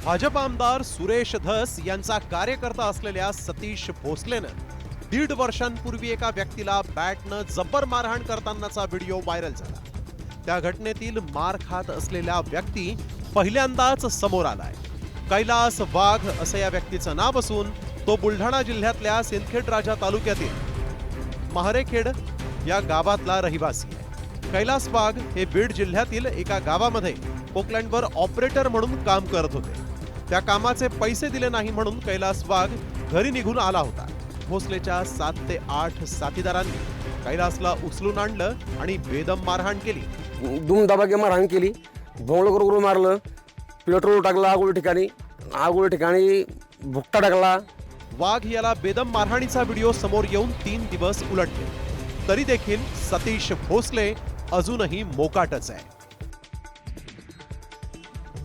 भाजप आमदार सुरेश धस यांचा कार्यकर्ता असलेल्या सतीश भोसलेनं 1.5 वर्षांपूर्वी एका व्यक्तीला बॅटनं जबर मारहाण करतानाचा व्हिडिओ व्हायरल झाला। त्या घटनेतील मार खात असलेला व्यक्ती पहिल्यांदाच समोर आलाय। कैलास वाघ असं या व्यक्तीचं नाव असून तो बुलढाणा जिल्ह्यातल्या सिंदखेड राजा तालुक्यातील महारेखेड या गावातला रहिवासी आहे। कैलास वाघ हे बीड जिल्ह्यातील एका गावामध्ये पोकलँडवर ऑपरेटर म्हणून काम करत होते। त्या कामाचे पैसे दिले नाही म्हणून कैलास वाघ घरी निघून आला होता। भोसलेच्या 7 ते 8 साथीदारांनी कैलासला उचलून आणलं आणि बेदम मारहाण केली। दुम दबाके मारहाण केली, भोंगळ करून मारलं, पेट्रोल टाकलं आगोळ ठिकाणी भुकटा टाकला। वाघ याला बेदम मारहाणीचा व्हिडिओ समोर येऊन 3 दिवस उलटले, तरी देखील सतीश भोसले अजूनही मोकाटच आहे।